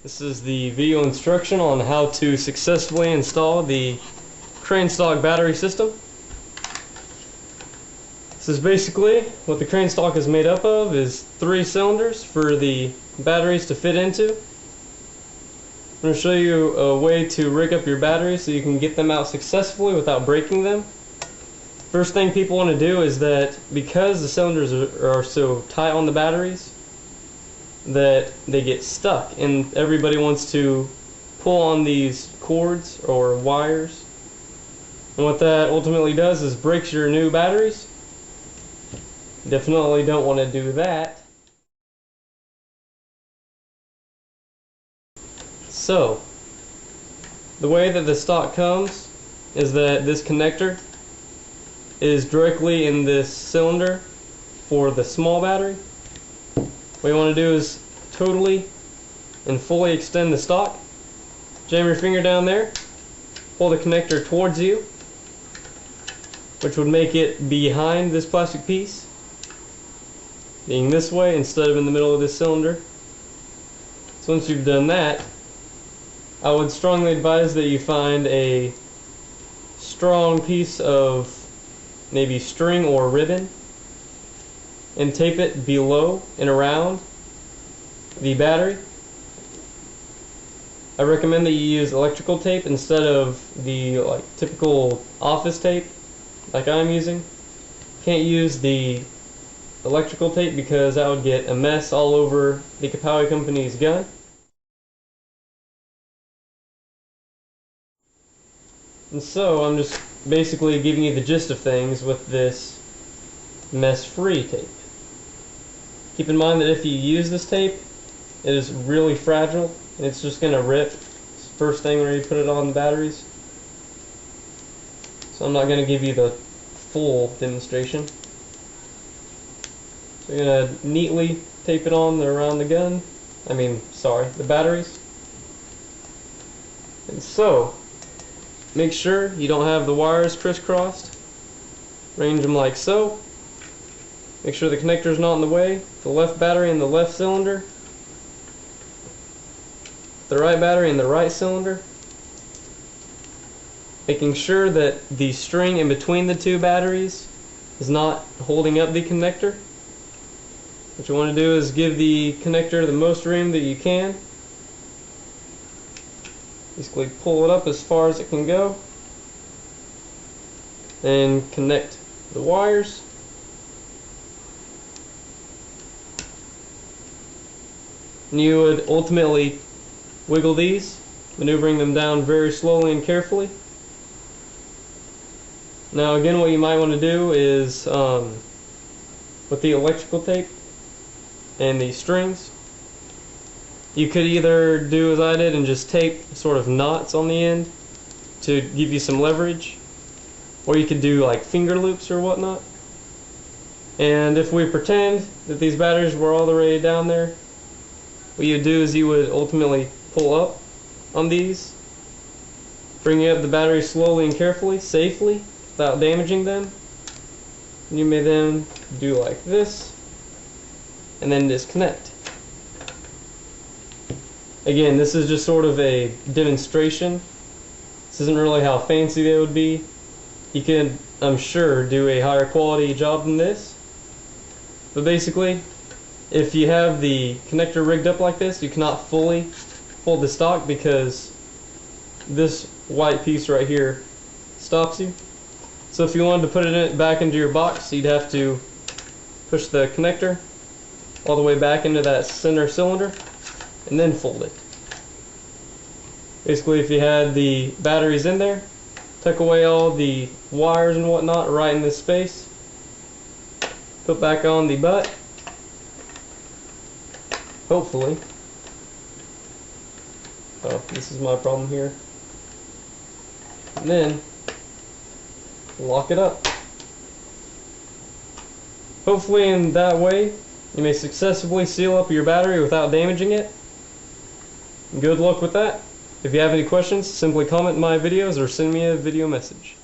This is the video instruction on how to successfully install the crane stock battery system. This is basically what the crane stock is made up of, is 3 cylinders for the batteries to fit into. I'm going to show you a way to rig up your batteries so you can get them out successfully without breaking them. First thing people want to do is that because the cylinders are so tight on the batteries, that they get stuck, and everybody wants to pull on these cords or wires, and what that ultimately does is breaks your new batteries. Definitely don't want to do that. So the way that the stock comes is that this connector is directly in this cylinder for the small battery. What you want to do is totally and fully extend the stock. Jam your finger down there, pull the connector towards you, which would make it behind this plastic piece, being this way instead of in the middle of this cylinder. So once you've done that, I would strongly advise that you find a strong piece of maybe string or ribbon and tape it below and around the battery. I recommend that you use electrical tape instead of the typical office tape like I'm using. Can't use the electrical tape because that would get a mess all over the Kapow company's gun. And so I'm just basically giving you the gist of things with this mess-free tape. Keep in mind that if you use this tape, it is really fragile and it's just going to rip first thing when you put it on the batteries. So I'm not going to give you the full demonstration. So you're going to neatly tape it on around the gun. The batteries. And so, make sure you don't have the wires crisscrossed. Arrange them like so. Make sure the connector is not in the way. The left battery in the left cylinder. The right battery in the right cylinder. Making sure that the string in between the two batteries is not holding up the connector. What you want to do is give the connector the most room that you can. Basically pull it up as far as it can go and connect the wires. And you would ultimately wiggle these, maneuvering them down very slowly and carefully. Now again, what you might want to do is with the electrical tape and the strings, you could either do as I did and just tape sort of knots on the end to give you some leverage, or you could do like finger loops or whatnot. And if we pretend that these batteries were all the way down there, what you would do is you would ultimately pull up on these, bringing up the battery slowly and carefully, safely, without damaging them. And you may then do like this, and then disconnect. Again, this is just sort of a demonstration. This isn't really how fancy they would be. You could, I'm sure, do a higher quality job than this. But basically, if you have the connector rigged up like this, you cannot fully fold the stock because this white piece right here stops you. So if you wanted to put it back into your box, you'd have to push the connector all the way back into that center cylinder and then fold it. Basically, if you had the batteries in there, tuck away all the wires and whatnot right in this space, put back on the butt, hopefully. Oh, this is my problem here. And then lock it up. Hopefully in that way you may successfully seal up your battery without damaging it. Good luck with that. If you have any questions, simply comment my videos or send me a video message.